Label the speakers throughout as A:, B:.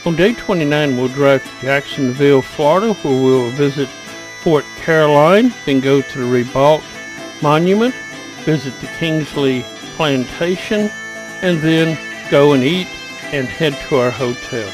A: On day 29, we'll drive to Jacksonville, Florida, where we'll visit Fort Caroline, then go to the Ribault Monument, visit the Kingsley Plantation, and then go and eat and head to our hotel.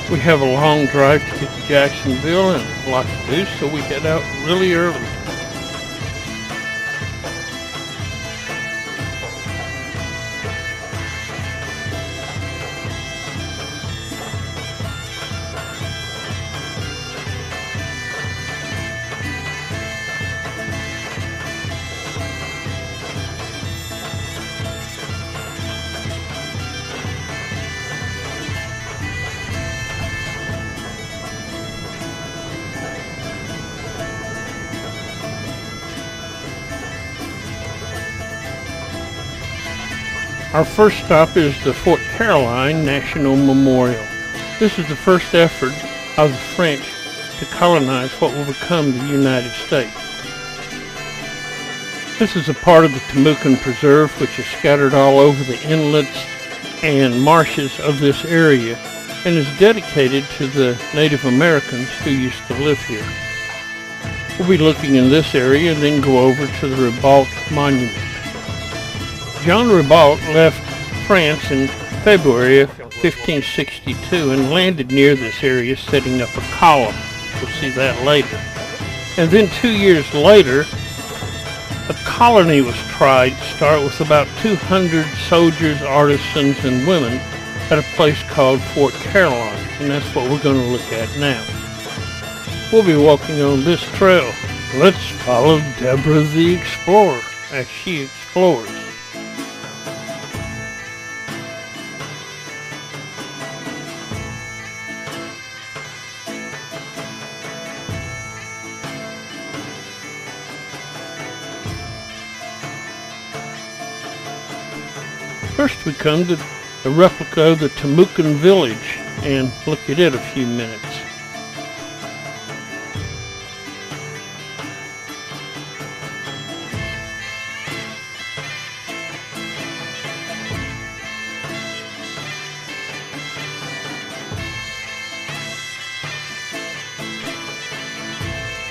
A: We have a long drive to get to Jacksonville and a lot to do, so we head out really early. Our first stop is the Fort Caroline National Memorial. This is the first effort of the French to colonize what will become the United States. This is a part of the Timucuan Preserve, which is scattered all over the inlets and marshes of this area and is dedicated to the Native Americans who used to live here. We'll be looking in this area and then go over to the Ribault Monument. John Ribault left France in February of 1562 and landed near this area, setting up a column. We'll see that later. And then 2 years later, a colony was tried to start with about 200 soldiers, artisans, and women at a place called Fort Caroline, and that's what we're going to look at now. We'll be walking on this trail. Let's follow Deborah the Explorer as she explores. First we come to the replica of the Timucuan village and look at it a few minutes.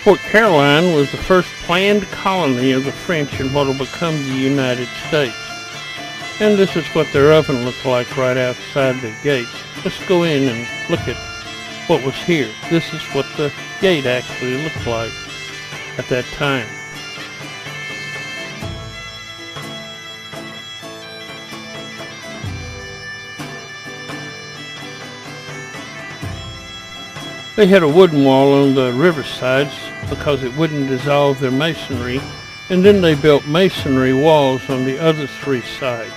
A: Fort Caroline was the first planned colony of the French in what will become the United States. And this is what their oven looked like right outside the gates. Let's go in and look at what was here. This is what the gate actually looked like at that time. They had a wooden wall on the riversides because it wouldn't dissolve their masonry, and then they built masonry walls on the other three sides.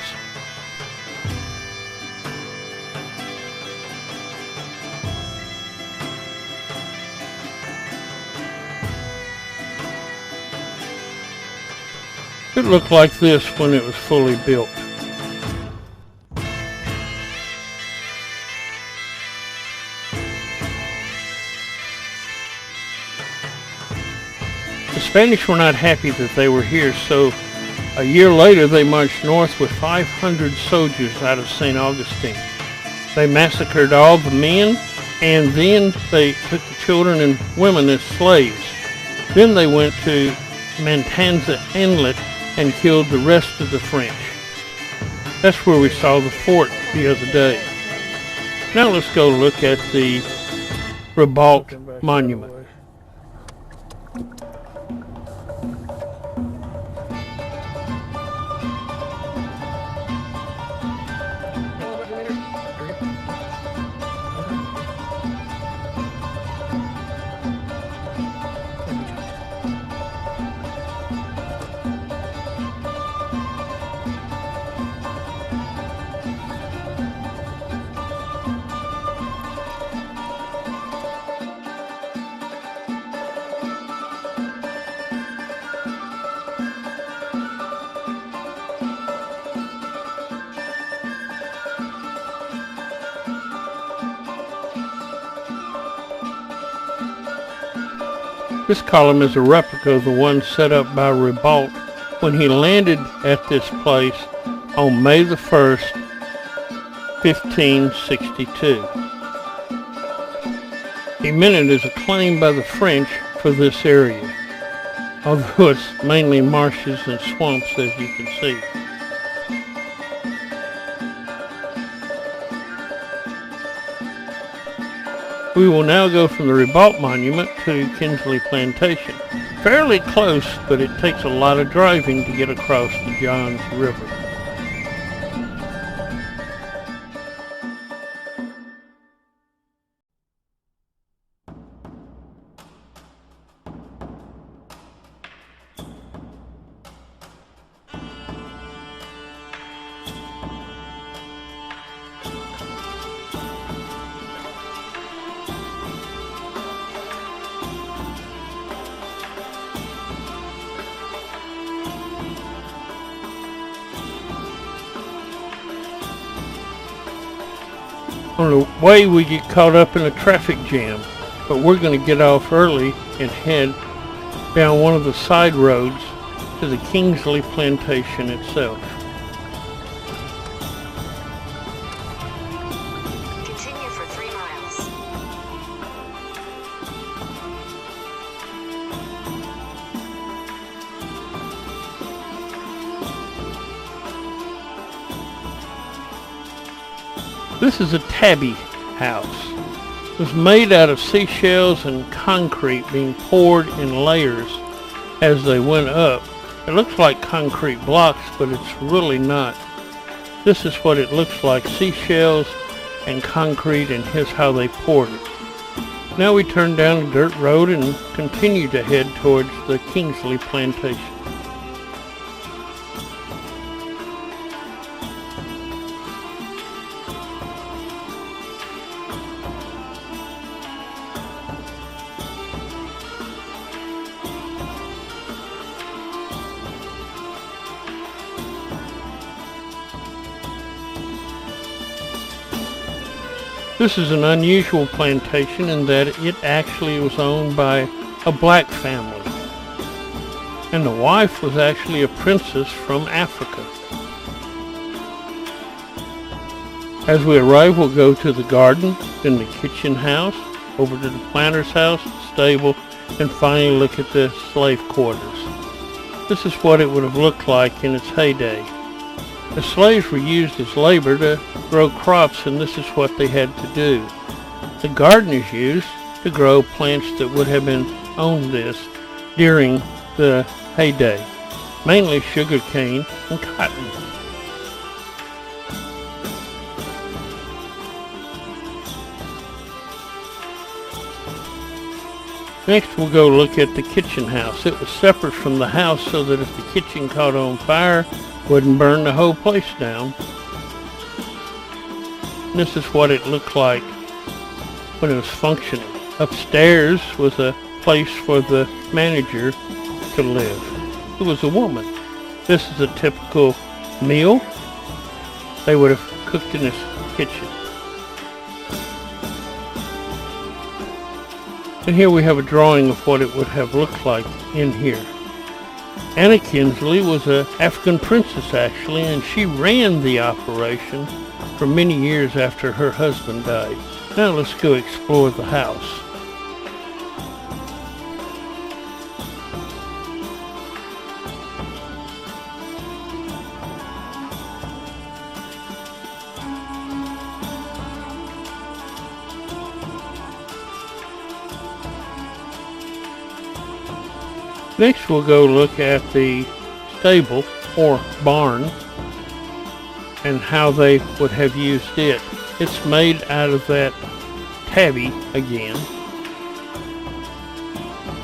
A: It looked like this when it was fully built. The Spanish were not happy that they were here, so a year later they marched north with 500 soldiers out of St. Augustine. They massacred all the men, and then they took the children and women as slaves. Then they went to Matanza Inlet and killed the rest of the French. That's where we saw the fort the other day. Now let's go look at the Ribault Monument. This column is a replica of the one set up by Ribault when he landed at this place on May the 1st, 1562. He meant it as a claim by the French for this area, although it's mainly marshes and swamps, as you can see. We will now go from the Ribault Monument to Kingsley Plantation. Fairly close, but it takes a lot of driving to get across the Johns River. On the way we get caught up in a traffic jam, but we're going to get off early and head down one of the side roads to the Kingsley Plantation itself.
B: Continue for 3 miles.
A: This is a tabby house. It was made out of seashells and concrete being poured in layers as they went up. It looks like concrete blocks, but it's really not. This is what it looks like, seashells and concrete, and here's how they poured it. Now we turn down a dirt road and continue to head towards the Kingsley Plantation. This is an unusual plantation in that it actually was owned by a black family, and the wife was actually a princess from Africa. As we arrive, we'll go to the garden, then the kitchen house, over to the planter's house, stable, and finally look at the slave quarters. This is what it would have looked like in its heyday. The slaves were used as labor to grow crops, and this is what they had to do. The garden is used to grow plants that would have been on this during the heyday, mainly sugar cane and cotton. Next we'll go look at the kitchen house. It was separate from the house so that if the kitchen caught on fire, it wouldn't burn the whole place down. This is what it looked like when it was functioning. Upstairs was a place for the manager to live. It was a woman. This is a typical meal they would have cooked in this kitchen. And here we have a drawing of what it would have looked like in here. Anna Kingsley was an African princess actually, and she ran the operation for many years after her husband died. Now let's go explore the house. Next we'll go look at the stable or barn and how they would have used it. It's made out of that tabby again,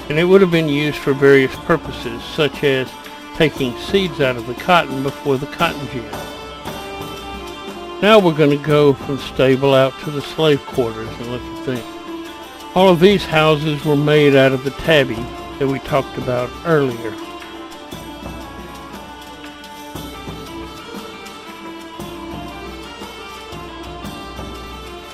A: and it would have been used for various purposes, such as taking seeds out of the cotton before the cotton gin. Now we're going to go from the stable out to the slave quarters and look at them. All of these houses were made out of the tabby that we talked about earlier.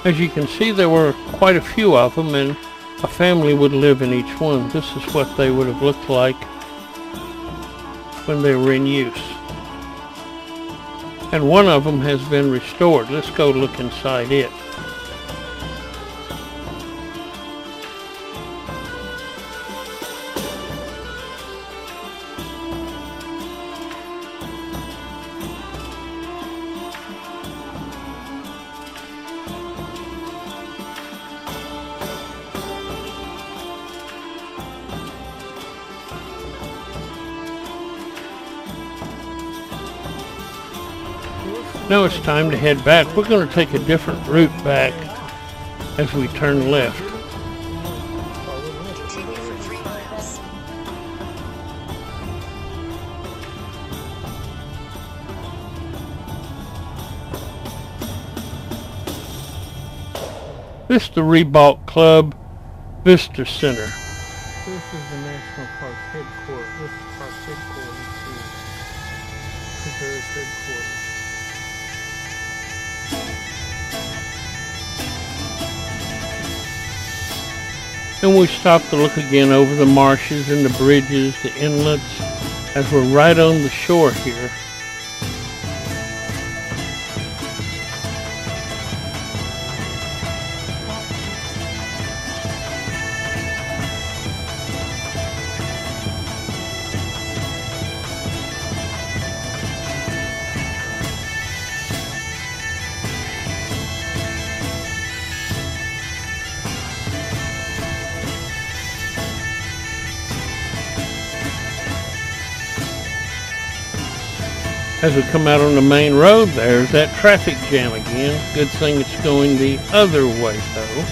A: As you can see, there were quite a few of them, and a family would live in each one. This is what they would have looked like when they were in use. And one of them has been restored. Let's go look inside it. Now it's time to head back. We're going to take a different route back as we turn left.
B: Continue for 3 miles.
A: This is the Ribault Club Visitor Center. This is the National Park headquarters. This is park headquarters here. Preserve headquarters. And we stop to look again over the marshes and the bridges, the inlets, as we're right on the shore here. As we come out on the main road, there's that traffic jam again. Good thing it's going the other way, though.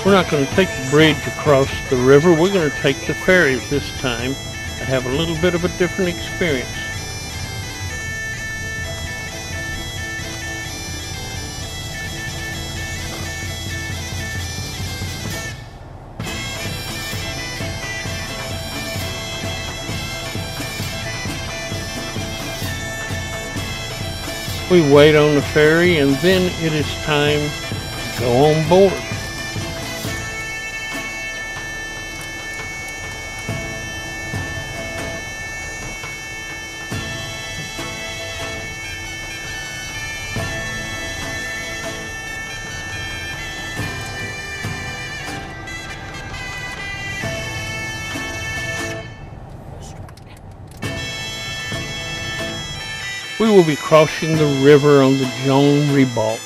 A: We're not going to take the bridge across the river. We're going to take the ferry this time to have a little bit of a different experience. We wait on the ferry, and then it is time to go on board. We will be crossing the river on the John Ribault.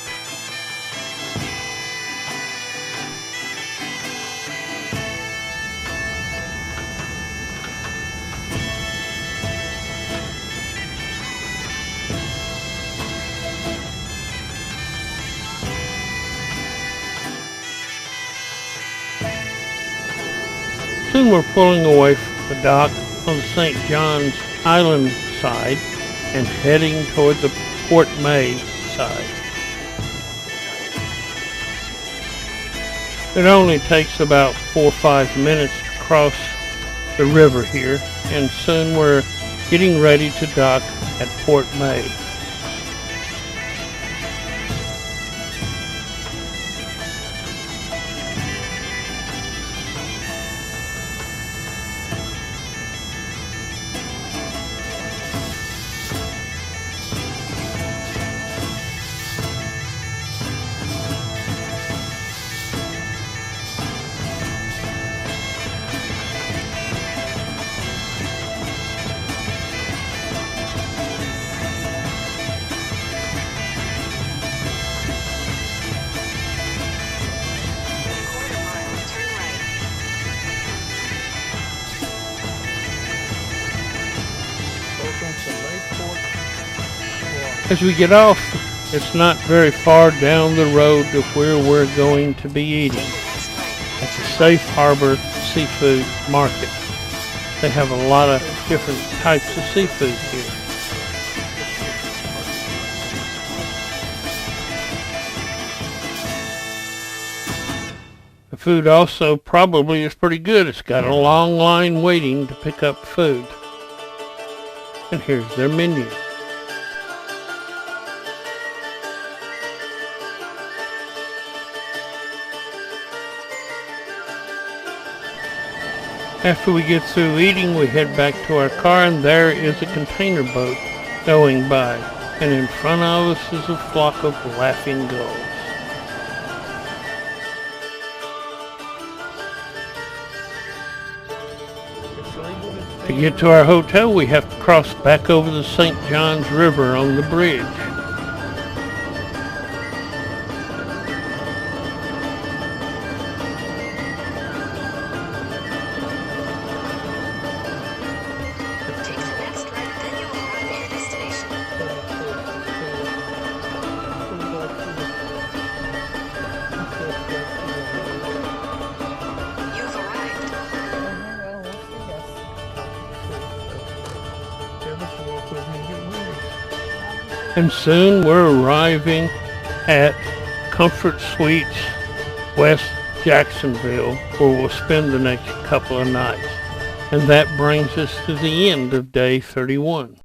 A: Soon we're pulling away from the dock on the St. John's Island side and heading toward the Port May side. It only takes about 4 or 5 minutes to cross the river here, and soon we're getting ready to dock at Port May. As we get off, it's not very far down the road to where we're going to be eating. It's a Safe Harbor Seafood Market. They have a lot of different types of seafood here. The food also probably is pretty good. It's got a long line waiting to pick up food. And here's their menu. After we get through eating, we head back to our car, and there is a container boat going by, and in front of us is a flock of laughing gulls. To get to our hotel, we have to cross back over the St. Johns River on the bridge.
B: Take the next right, then you'll arrive at your destination. You've arrived.
A: And soon we're arriving at Comfort Suites, West Jacksonville, where we'll spend the next couple of nights. And that brings us to the end of day 31.